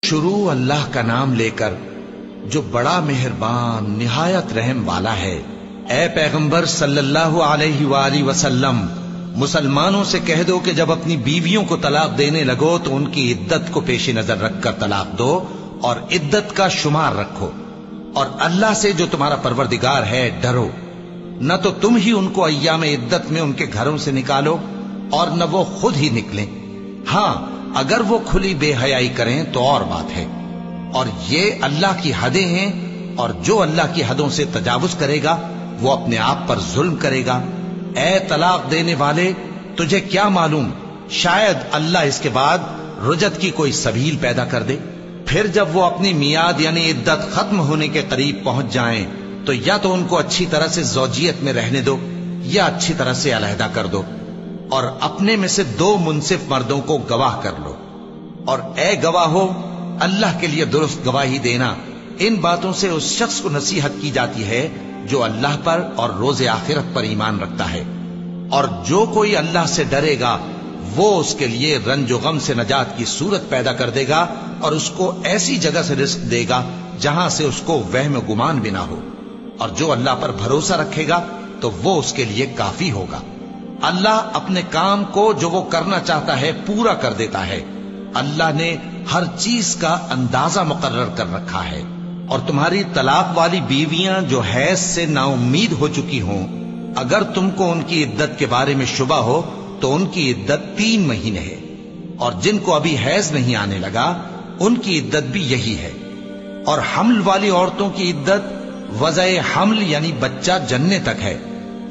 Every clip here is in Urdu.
شروع اللہ کا نام لے کر جو بڑا مہربان نہایت رحم والا ہے۔ اے پیغمبر صلی اللہ علیہ وآلہ وسلم، مسلمانوں سے کہہ دو کہ جب اپنی بیویوں کو طلاق دینے لگو تو ان کی عدت کو پیش نظر رکھ کر طلاق دو اور عدت کا شمار رکھو، اور اللہ سے جو تمہارا پروردگار ہے ڈرو۔ نہ تو تم ہی ان کو ایام عدت میں ان کے گھروں سے نکالو اور نہ وہ خود ہی نکلیں، ہاں اگر وہ کھلی بے حیائی کریں تو اور بات ہے، اور یہ اللہ کی حدیں ہیں، اور جو اللہ کی حدوں سے تجاوز کرے گا وہ اپنے آپ پر ظلم کرے گا۔ اے طلاق دینے والے، تجھے کیا معلوم شاید اللہ اس کے بعد رجعت کی کوئی سبیل پیدا کر دے، پھر جب وہ اپنی میعاد یعنی عدت ختم ہونے کے قریب پہنچ جائیں تو یا تو ان کو اچھی طرح سے زوجیت میں رہنے دو یا اچھی طرح سے علیحدہ کر دو، اور اپنے میں سے 2 منصف مردوں کو گواہ کر لو، اور اے گواہو اللہ کے لیے درست گواہی دینا۔ ان باتوں سے اس شخص کو نصیحت کی جاتی ہے جو اللہ پر اور روز آخرت پر ایمان رکھتا ہے، اور جو کوئی اللہ سے ڈرے گا وہ اس کے لیے رنج و غم سے نجات کی صورت پیدا کر دے گا، اور اس کو ایسی جگہ سے رزق دے گا جہاں سے اس کو وہم و گمان بھی نہ ہو، اور جو اللہ پر بھروسہ رکھے گا تو وہ اس کے لیے کافی ہوگا۔ اللہ اپنے کام کو جو وہ کرنا چاہتا ہے پورا کر دیتا ہے۔ اللہ نے ہر چیز کا اندازہ مقرر کر رکھا ہے، اور تمہاری طلاق والی بیویاں جو حیض سے نا امید ہو چکی ہوں، اگر تم کو ان کی عدت کے بارے میں شبہ ہو تو ان کی عدت 3 مہینے ہے، اور جن کو ابھی حیض نہیں آنے لگا ان کی عدت بھی یہی ہے، اور حمل والی عورتوں کی عدت وضع حمل یعنی بچہ جننے تک ہے،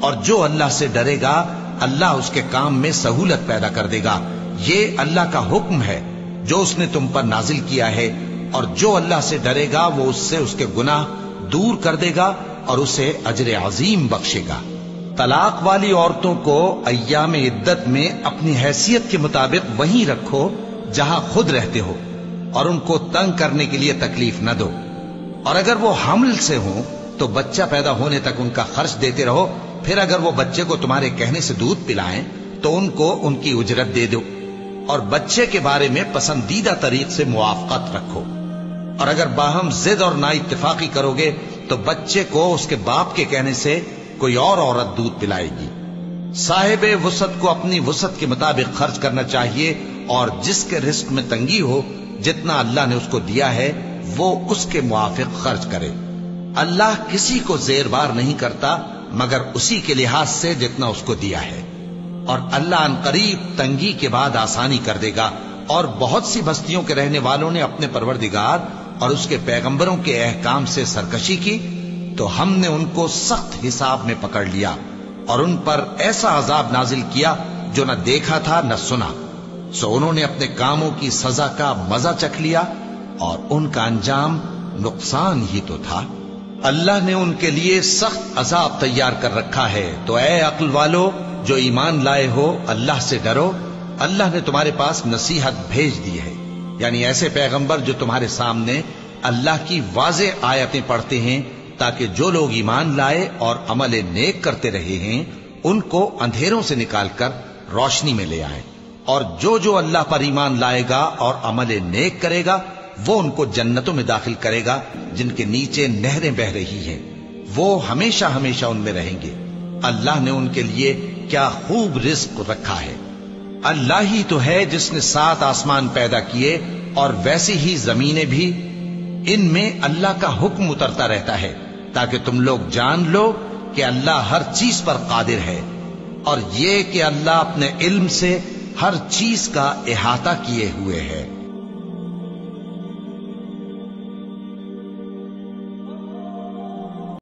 اور جو اللہ سے ڈرے گا اللہ اس کے کام میں سہولت پیدا کر دے گا۔ یہ اللہ کا حکم ہے جو اس نے تم پر نازل کیا ہے، اور جو اللہ سے ڈرے گا وہ اس سے اس کے گناہ دور کر دے گا اور اسے اجر عظیم بخشے گا۔ طلاق والی عورتوں کو ایام عدت میں اپنی حیثیت کے مطابق وہیں رکھو جہاں خود رہتے ہو، اور ان کو تنگ کرنے کے لیے تکلیف نہ دو، اور اگر وہ حمل سے ہوں تو بچہ پیدا ہونے تک ان کا خرچ دیتے رہو، پھر اگر وہ بچے کو تمہارے کہنے سے دودھ پلائیں تو ان کو ان کی اجرت دے دو، اور بچے کے بارے میں پسندیدہ طریق سے موافقت رکھو، اور اگر باہم ضد اور نا اتفاقی کرو گے تو بچے کو اس کے باپ کے کہنے سے کوئی اور عورت دودھ پلائے گی۔ صاحب وسعت کو اپنی وسعت کے مطابق خرچ کرنا چاہیے، اور جس کے رزق میں تنگی ہو جتنا اللہ نے اس کو دیا ہے وہ اس کے موافق خرچ کرے۔ اللہ کسی کو زیر بار نہیں کرتا مگر اسی کے لحاظ سے جتنا اس کو دیا ہے، اور اللہ ان قریب تنگی کے بعد آسانی کر دے گا۔ اور بہت سی بستیوں کے رہنے والوں نے اپنے پروردگار اور اس کے پیغمبروں کے احکام سے سرکشی کی تو ہم نے ان کو سخت حساب میں پکڑ لیا، اور ان پر ایسا عذاب نازل کیا جو نہ دیکھا تھا نہ سنا، سو انہوں نے اپنے کاموں کی سزا کا مزہ چکھ لیا، اور ان کا انجام نقصان ہی تو تھا۔ اللہ نے ان کے لیے سخت عذاب تیار کر رکھا ہے، تو اے عقل والو جو ایمان لائے ہو اللہ سے ڈرو۔ اللہ نے تمہارے پاس نصیحت بھیج دی ہے، یعنی ایسے پیغمبر جو تمہارے سامنے اللہ کی واضح آیتیں پڑھتے ہیں تاکہ جو لوگ ایمان لائے اور عمل نیک کرتے رہے ہیں ان کو اندھیروں سے نکال کر روشنی میں لے آئے، اور جو اللہ پر ایمان لائے گا اور عمل نیک کرے گا وہ ان کو جنتوں میں داخل کرے گا جن کے نیچے نہریں بہ رہی ہیں، وہ ہمیشہ ہمیشہ ان میں رہیں گے۔ اللہ نے ان کے لیے کیا خوب رزق رکھا ہے۔ اللہ ہی تو ہے جس نے 7 آسمان پیدا کیے اور ویسی ہی زمینیں بھی، ان میں اللہ کا حکم اترتا رہتا ہے تاکہ تم لوگ جان لو کہ اللہ ہر چیز پر قادر ہے، اور یہ کہ اللہ اپنے علم سے ہر چیز کا احاطہ کیے ہوئے ہے۔